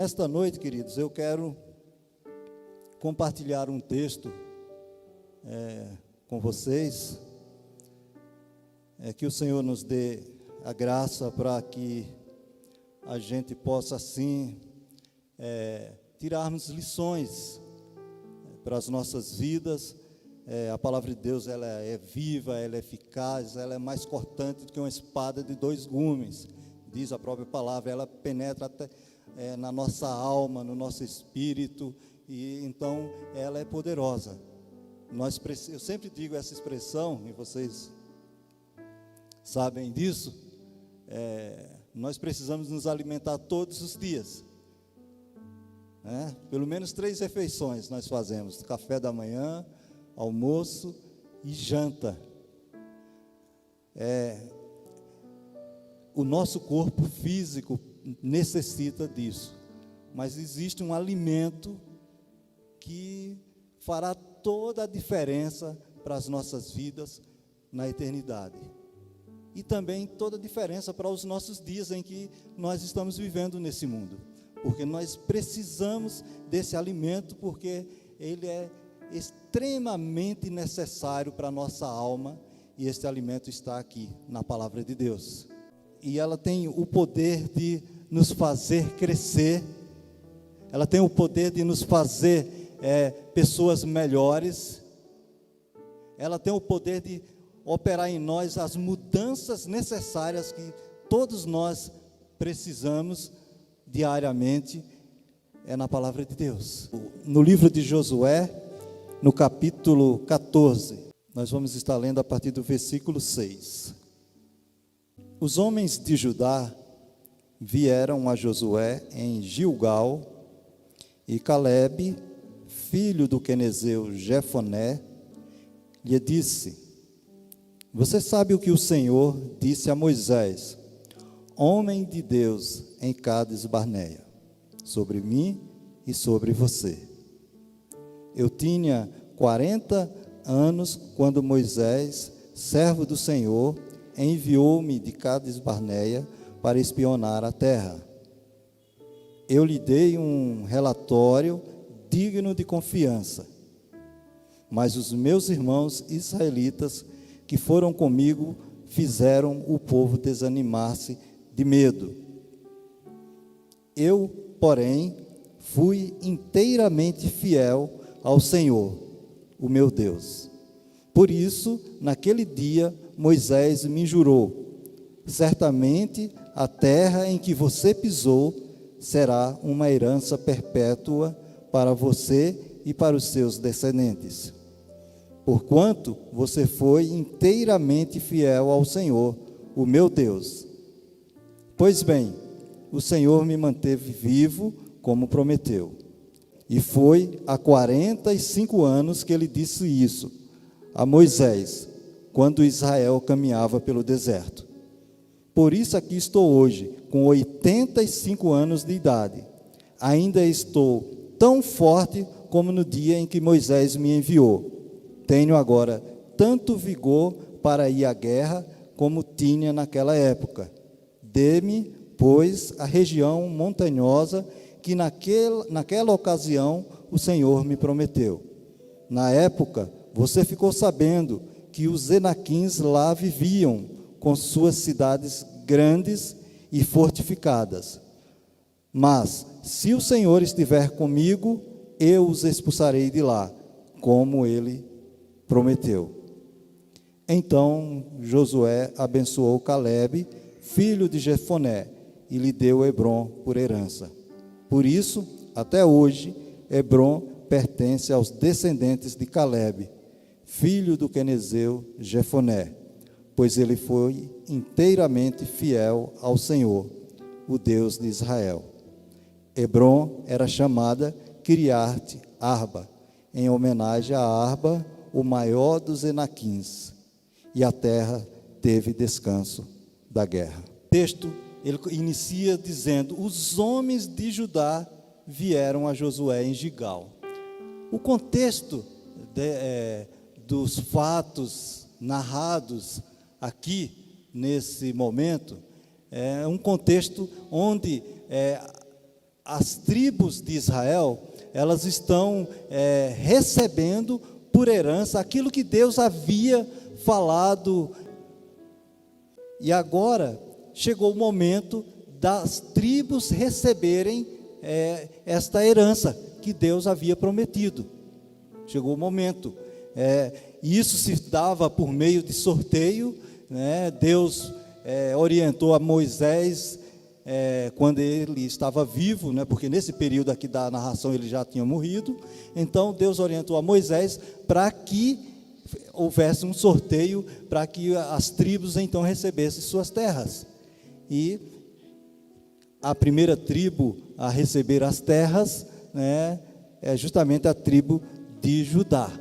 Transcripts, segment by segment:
Esta noite, queridos, eu quero compartilhar um texto com vocês, que o Senhor nos dê a graça para que a gente possa, assim, tirarmos lições para as nossas vidas. A palavra de Deus, ela é viva, ela é eficaz, ela é mais cortante do que uma espada de dois gumes, diz a própria palavra. Ela penetra até na nossa alma, no nosso espírito, e então ela é poderosa. Eu sempre digo essa expressão, e vocês sabem disso, nós precisamos nos alimentar todos os dias, pelo menos 3 refeições nós fazemos: café da manhã, almoço e janta. O nosso corpo físico necessita disso, mas existe um alimento que fará toda a diferença para as nossas vidas na eternidade, e também toda a diferença para os nossos dias em que nós estamos vivendo nesse mundo, porque nós precisamos desse alimento, porque ele é extremamente necessário para a nossa alma, e esse alimento está aqui na palavra de Deus. E ela tem o poder de nos fazer crescer, ela tem o poder de nos fazer pessoas melhores, ela tem o poder de operar em nós as mudanças necessárias que todos nós precisamos diariamente, na palavra de Deus. No livro de Josué, no capítulo 14, nós vamos estar lendo a partir do versículo 6. Os homens de Judá vieram a Josué em Gilgal, e Calebe, filho do quenezeu Jefoné, lhe disse: Você sabe o que o Senhor disse a Moisés, homem de Deus, em Cades Barneia, sobre mim e sobre você. Eu tinha 40 anos quando Moisés, servo do Senhor, enviou-me de Cades Barneia para espionar a terra. Eu lhe dei um relatório digno de confiança, mas os meus irmãos israelitas que foram comigo fizeram o povo desanimar-se de medo. Eu, porém, fui inteiramente fiel ao Senhor, o meu Deus. Por isso, naquele dia, Moisés me jurou: certamente a terra em que você pisou será uma herança perpétua para você e para os seus descendentes, porquanto você foi inteiramente fiel ao Senhor, o meu Deus. Pois bem, o Senhor me manteve vivo como prometeu. E foi há 45 anos que ele disse isso a Moisés, quando Israel caminhava pelo deserto. Por isso aqui estou hoje, com 85 anos de idade. Ainda estou tão forte como no dia em que Moisés me enviou. Tenho agora tanto vigor para ir à guerra como tinha naquela época. Dê-me, pois, a região montanhosa que naquela ocasião o Senhor me prometeu. Na época, você ficou sabendo que os enaquins lá viviam, com suas cidades grandes e fortificadas. Mas, se o Senhor estiver comigo, eu os expulsarei de lá, como ele prometeu. Então Josué abençoou Calebe, filho de Jefoné, e lhe deu Hebrom por herança. Por isso, até hoje, Hebrom pertence aos descendentes de Calebe, filho do quenezeu Jefoné, pois ele foi inteiramente fiel ao Senhor, o Deus de Israel. Hebrom era chamada Kiriat Arba, em homenagem a Arba, o maior dos enaquins, e a terra teve descanso da guerra. O texto, ele inicia dizendo: os homens de Judá vieram a Josué em Gilgal. O contexto dos fatos narrados aqui, nesse momento, é um contexto onde as tribos de Israel, elas estão recebendo por herança aquilo que Deus havia falado. E agora chegou o momento das tribos receberem esta herança que Deus havia prometido. Chegou o momento. E isso se dava por meio de sorteio, né? Deus orientou a Moisés quando ele estava vivo, né? Porque nesse período aqui da narração ele já tinha morrido. Então Deus orientou a Moisés para que houvesse um sorteio, para que as tribos então recebessem suas terras. E a primeira tribo a receber as terras, né, é justamente a tribo de Judá.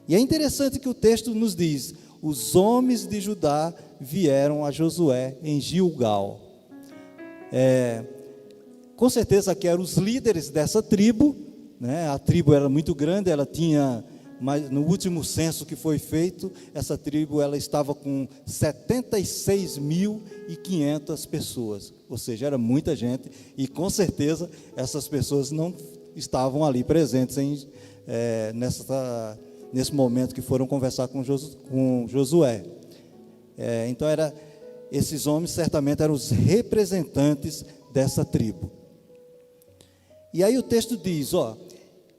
E é interessante que o texto nos diz: os homens de Judá vieram a Josué em Gilgal. Com certeza que eram os líderes dessa tribo, né? A tribo era muito grande, ela tinha, mas no último censo que foi feito, essa tribo ela estava com 76.500 pessoas, ou seja, era muita gente, e com certeza essas pessoas não estavam ali presentes nesse momento que foram conversar com Josué. Então esses homens certamente eram os representantes dessa tribo. E aí o texto diz,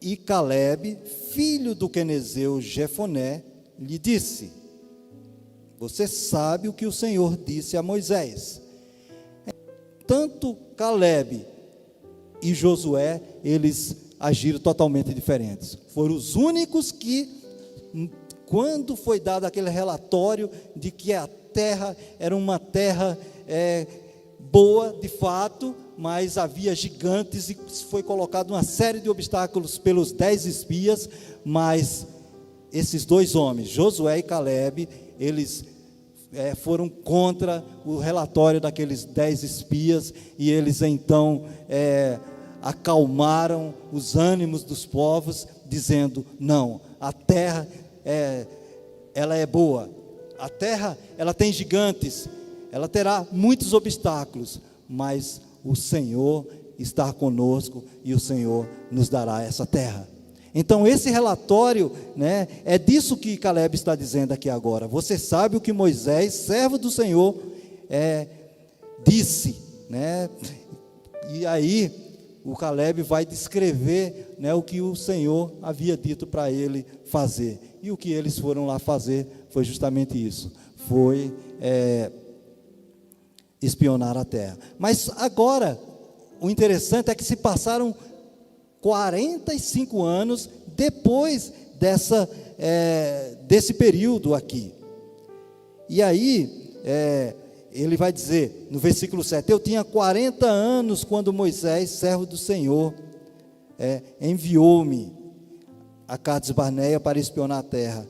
e Calebe, filho do quenezeu Jefoné, lhe disse: você sabe o que o Senhor disse a Moisés. Tanto Calebe e Josué, eles agiram totalmente diferentes. Foram os únicos que, quando foi dado aquele relatório de que a terra era uma terra boa de fato, mas havia gigantes e foi colocado uma série de obstáculos pelos 10 espias, mas esses dois homens, Josué e Calebe, eles foram contra o relatório daqueles 10 espias, e eles então acalmaram os ânimos dos povos, dizendo: não, a terra ela é boa, a terra ela tem gigantes, ela terá muitos obstáculos, mas o Senhor está conosco e o Senhor nos dará essa terra. Então esse relatório, né, é disso que Calebe está dizendo aqui agora. Você sabe o que Moisés, servo do Senhor, disse, né? E aí o Calebe vai descrever, né, o que o Senhor havia dito para ele fazer. E o que eles foram lá fazer foi justamente isso, foi espionar a terra. Mas agora, o interessante é que se passaram 45 anos depois desse período aqui. E aí, ele vai dizer, no versículo 7, eu tinha 40 anos quando Moisés, servo do Senhor, enviou-me a Cades Barneia para espionar a terra.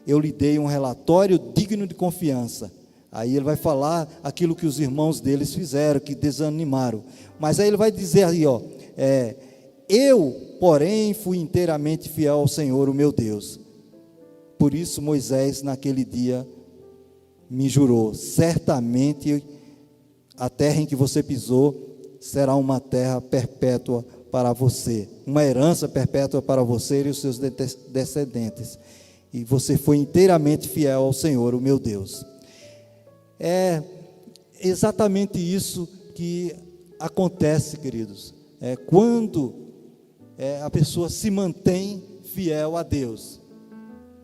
Eu lhe dei um relatório digno de confiança. Aí ele vai falar aquilo que os irmãos deles fizeram, que desanimaram. Mas aí ele vai dizer aí, eu, porém, fui inteiramente fiel ao Senhor, o meu Deus. Por isso Moisés, naquele dia, me jurou: certamente a terra em que você pisou será uma terra perpétua para você, uma herança perpétua para você e os seus descendentes. E você foi inteiramente fiel ao Senhor, o meu Deus. É exatamente isso que acontece, queridos, quando a pessoa se mantém fiel a Deus,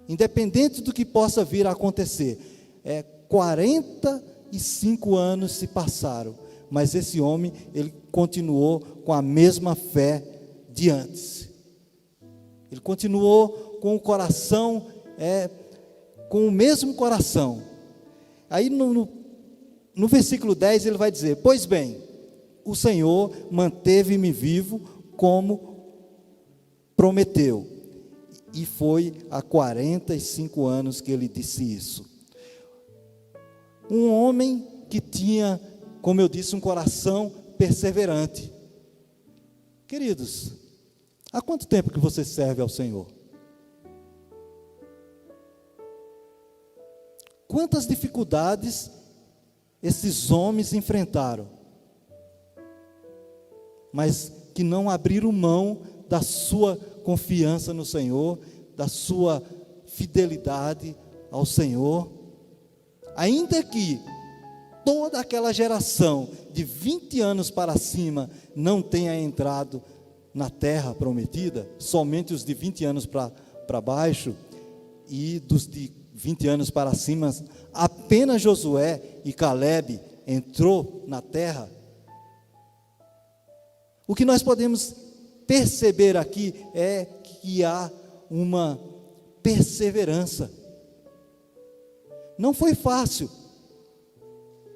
independente do que possa vir a acontecer. 45 anos se passaram, mas esse homem, ele continuou com a mesma fé de antes, ele continuou com o coração, com o mesmo coração. Aí no versículo 10 ele vai dizer: pois bem, o Senhor manteve-me vivo como prometeu, e foi há 45 anos que ele disse isso. Um homem que tinha, como eu disse, um coração perseverante. Queridos, há quanto tempo que você serve ao Senhor? Quantas dificuldades esses homens enfrentaram? Mas que não abriram mão da sua confiança no Senhor, da sua fidelidade ao Senhor. Ainda que toda aquela geração de 20 anos para cima não tenha entrado na terra prometida, somente os de 20 anos para baixo, e dos de 20 anos para cima, apenas Josué e Calebe entrou na terra. O que nós podemos perceber aqui é que há uma perseverança. Não foi fácil.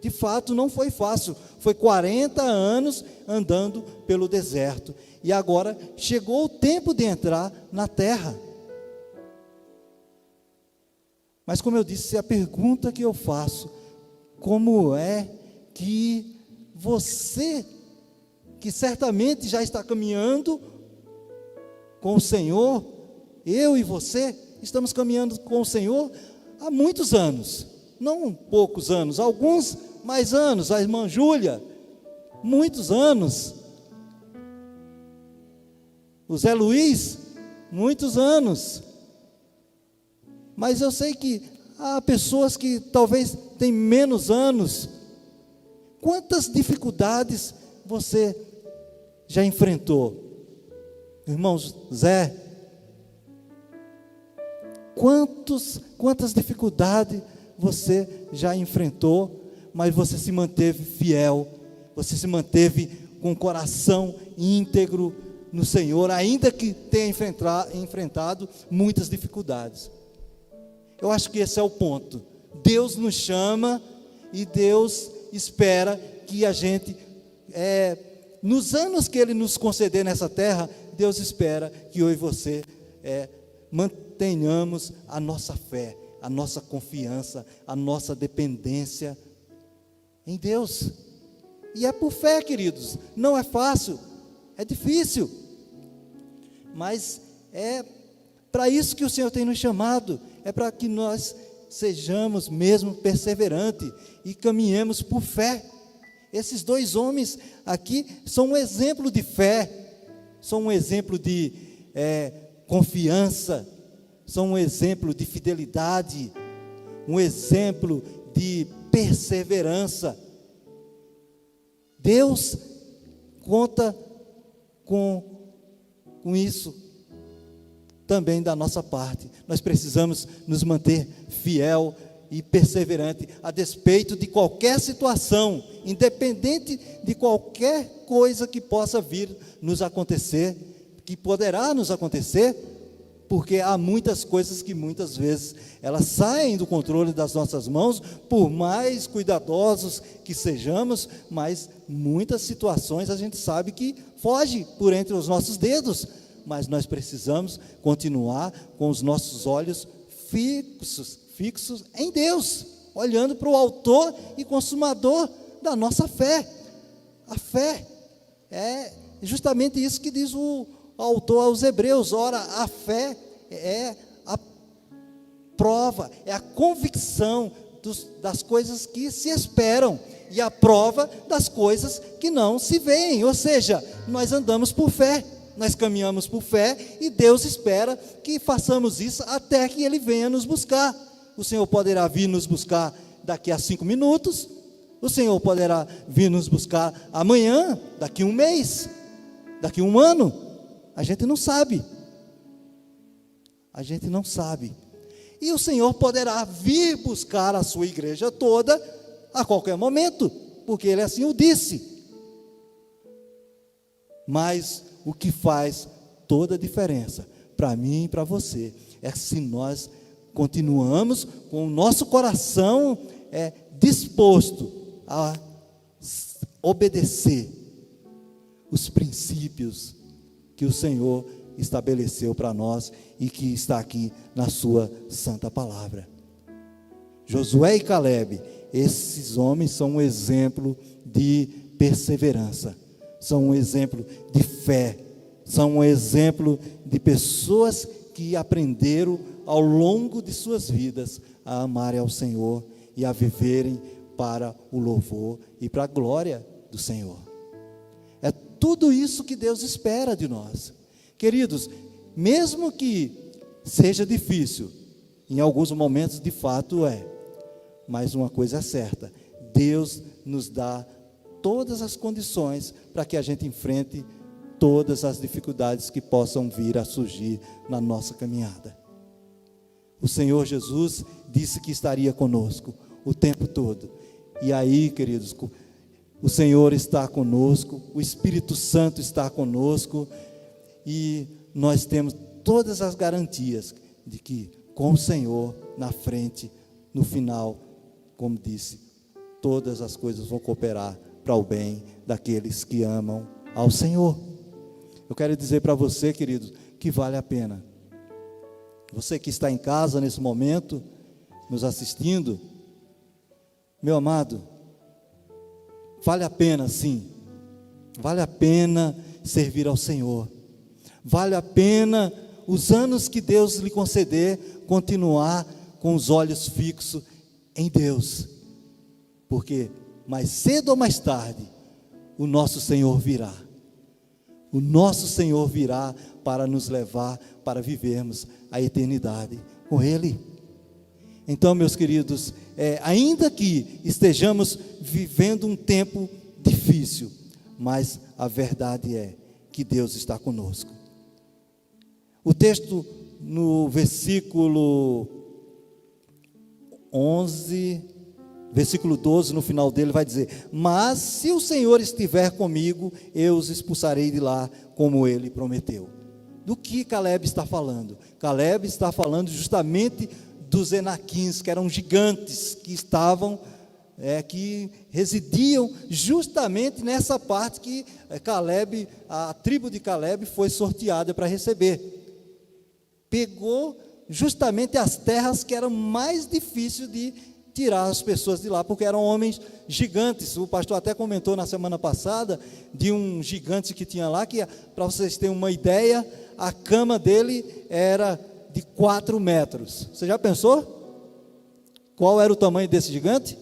De fato, não foi fácil. Foi 40 anos andando pelo deserto. E agora chegou o tempo de entrar na terra. Mas como eu disse, a pergunta que eu faço: como é que você, que certamente já está caminhando com o Senhor, eu e você, estamos caminhando com o Senhor há muitos anos, não poucos anos, alguns mais anos, a irmã Júlia, muitos anos, o Zé Luiz, muitos anos, mas eu sei que há pessoas que talvez têm menos anos. Quantas dificuldades você já enfrentou? Irmãos Zé, quantas dificuldades você já enfrentou, mas você se manteve fiel, você se manteve com o coração íntegro no Senhor, ainda que tenha enfrentado muitas dificuldades. Eu acho que esse é o ponto. Deus nos chama e Deus espera que a gente, nos anos que Ele nos conceder nessa terra, Deus espera que eu e você mantenhamos a nossa fé, a nossa confiança, a nossa dependência em Deus. E é por fé, queridos. Não é fácil, é difícil, mas é para isso que o Senhor tem nos chamado. É para que nós sejamos mesmo perseverantes e caminhemos por fé. Esses dois homens aqui são um exemplo de fé, são um exemplo de confiança, são um exemplo de fidelidade, um exemplo de perseverança. Deus conta com isso também da nossa parte. Nós precisamos nos manter fiel e perseverante, a despeito de qualquer situação, independente de qualquer coisa que possa vir nos acontecer, que poderá nos acontecer, porque há muitas coisas que muitas vezes elas saem do controle das nossas mãos, por mais cuidadosos que sejamos, mas muitas situações a gente sabe que foge por entre os nossos dedos. Mas nós precisamos continuar com os nossos olhos fixos em Deus, olhando para o autor e consumador da nossa fé. A fé é justamente isso que diz o autor aos Hebreus. Ora, a fé é a prova, é a convicção das coisas que se esperam e a prova das coisas que não se veem. Ou seja, nós andamos por fé. Nós caminhamos por fé e Deus espera que façamos isso até que Ele venha nos buscar. O Senhor poderá vir nos buscar daqui a 5 minutos, o Senhor poderá vir nos buscar amanhã, daqui a 1 mês, daqui a 1 ano. A gente não sabe. A gente não sabe. E o Senhor poderá vir buscar a sua igreja toda a qualquer momento, porque Ele assim o disse. Mas o que faz toda a diferença para mim e para você é se nós continuamos com o nosso coração disposto a obedecer os princípios que o Senhor estabeleceu para nós e que está aqui na sua santa palavra. Josué e Calebe, esses homens são um exemplo de perseverança, são um exemplo de fé, são um exemplo de pessoas que aprenderam ao longo de suas vidas a amarem ao Senhor e a viverem para o louvor e para a glória do Senhor. É tudo isso que Deus espera de nós. Queridos, mesmo que seja difícil, em alguns momentos de fato é, mas uma coisa é certa: Deus nos dá todas as condições para que a gente enfrente todas as dificuldades que possam vir a surgir na nossa caminhada. O Senhor Jesus disse que estaria conosco o tempo todo. E aí, queridos, o Senhor está conosco, o Espírito Santo está conosco, e nós temos todas as garantias de que com o Senhor na frente, no final, como disse, todas as coisas vão cooperar para o bem daqueles que amam ao Senhor. Eu quero dizer para você, querido, que vale a pena. Você que está em casa nesse momento, nos assistindo, meu amado, vale a pena sim, vale a pena servir ao Senhor, vale a pena os anos que Deus lhe conceder, continuar com os olhos fixos em Deus, porque mais cedo ou mais tarde, o nosso Senhor virá. O nosso Senhor virá para nos levar, para vivermos a eternidade com Ele. Então, meus queridos, ainda que estejamos vivendo um tempo difícil, mas a verdade é que Deus está conosco. O texto no versículo 11, versículo 12, no final dele vai dizer: mas se o Senhor estiver comigo, eu os expulsarei de lá, como Ele prometeu. Do que Caleb está falando? Caleb está falando justamente dos Enaquins, que eram gigantes, que estavam, que residiam justamente nessa parte que Caleb, a tribo de Caleb foi sorteada para receber. Pegou justamente as terras que eram mais difíceis de tirar as pessoas de lá, porque eram homens gigantes. O pastor até comentou na semana passada de um gigante que tinha lá, que, para vocês terem uma ideia, a cama dele era de 4 metros. Você já pensou? Qual era o tamanho desse gigante?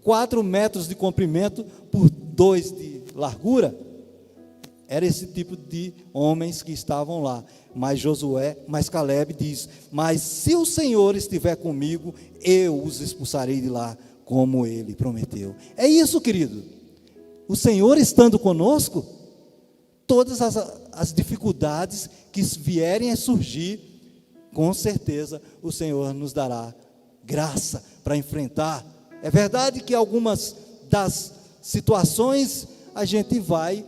4 metros de comprimento por 2 de largura. Era esse tipo de homens que estavam lá. Mas Caleb diz: mas se o Senhor estiver comigo, eu os expulsarei de lá, como Ele prometeu. É isso, querido. O Senhor estando conosco, todas as dificuldades que vierem a surgir, com certeza o Senhor nos dará graça para enfrentar. É verdade que algumas das situações a gente vai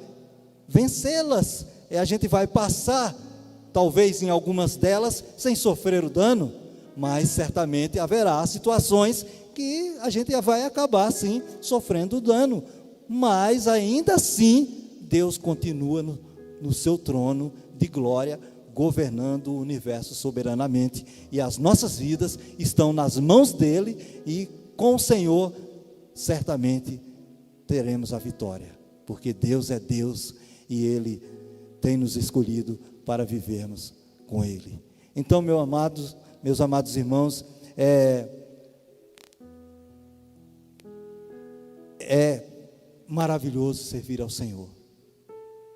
vencê-las, a gente vai passar, talvez em algumas delas, sem sofrer o dano, mas certamente haverá situações que a gente vai acabar sim sofrendo o dano, mas ainda assim Deus continua no seu trono de glória, governando o universo soberanamente, e as nossas vidas estão nas mãos dele, e com o Senhor certamente teremos a vitória, porque Deus é Deus e Ele tem nos escolhido para vivermos com Ele. Então, meus amados irmãos, é maravilhoso servir ao Senhor.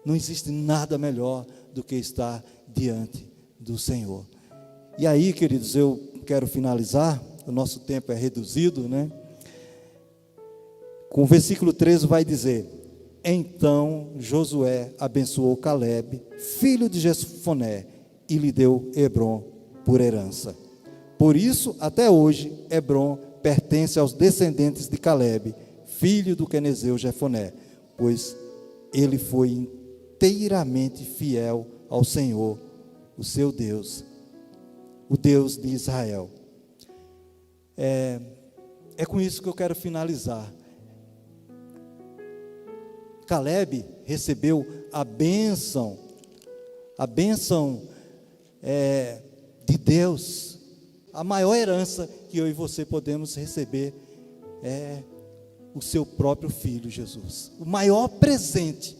Não existe nada melhor do que estar diante do Senhor. E aí, queridos, eu quero finalizar, o nosso tempo é reduzido, né? Com o versículo 13 vai dizer: então Josué abençoou Caleb, filho de Jefoné, e lhe deu Hebrom por herança. Por isso, até hoje, Hebrom pertence aos descendentes de Caleb, filho do quenezeu Jefoné, pois ele foi inteiramente fiel ao Senhor, o seu Deus, o Deus de Israel. É com isso que eu quero finalizar. Caleb recebeu a bênção de Deus. A maior herança que eu e você podemos receber é o seu próprio filho Jesus, o maior presente.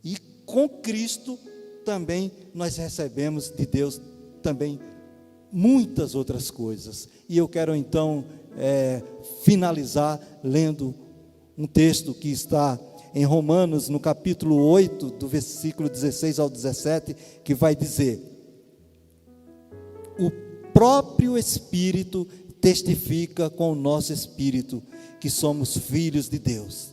E com Cristo também nós recebemos de Deus também muitas outras coisas. E eu quero então finalizar lendo um texto que está em Romanos, no capítulo 8, do versículo 16 ao 17, que vai dizer: o próprio Espírito testifica com o nosso espírito que somos filhos de Deus.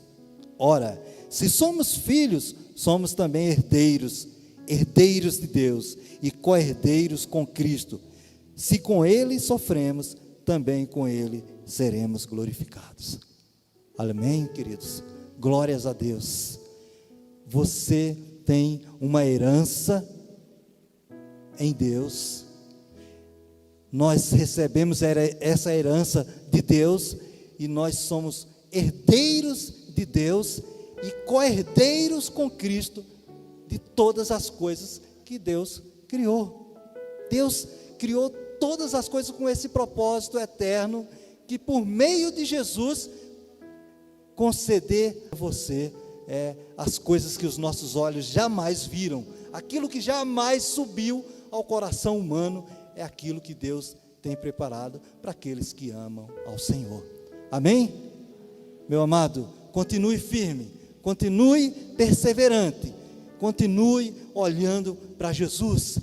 Ora, se somos filhos, somos também herdeiros, herdeiros de Deus e co-herdeiros com Cristo. Se com Ele sofremos, também com Ele seremos glorificados. Amém, queridos? Glórias a Deus. Você tem uma herança em Deus. Nós recebemos essa herança de Deus e nós somos herdeiros de Deus e co-herdeiros com Cristo de todas as coisas que Deus criou. Deus criou todas as coisas com esse propósito eterno, que por meio de Jesus conceder a você as coisas que os nossos olhos jamais viram, aquilo que jamais subiu ao coração humano, é aquilo que Deus tem preparado para aqueles que amam ao Senhor. Amém? Meu amado, continue firme, continue perseverante, continue olhando para Jesus,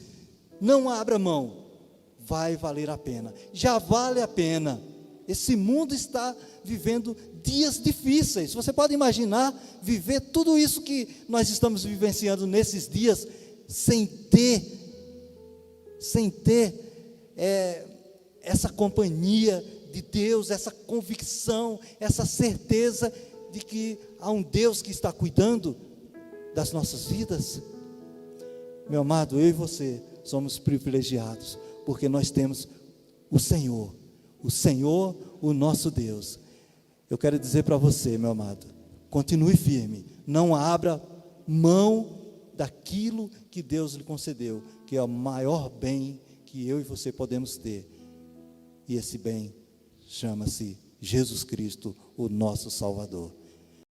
não abra mão, vai valer a pena, já vale a pena. Esse mundo está vivendo dias difíceis. Você pode imaginar viver tudo isso que nós estamos vivenciando nesses dias sem ter essa companhia de Deus, essa convicção, essa certeza de que há um Deus que está cuidando das nossas vidas. Meu amado, eu e você somos privilegiados, porque nós temos o Senhor, o nosso Deus. Eu quero dizer para você, meu amado, continue firme, não abra mão daquilo que Deus lhe concedeu, que é o maior bem que eu e você podemos ter, e esse bem chama-se Jesus Cristo, o nosso Salvador.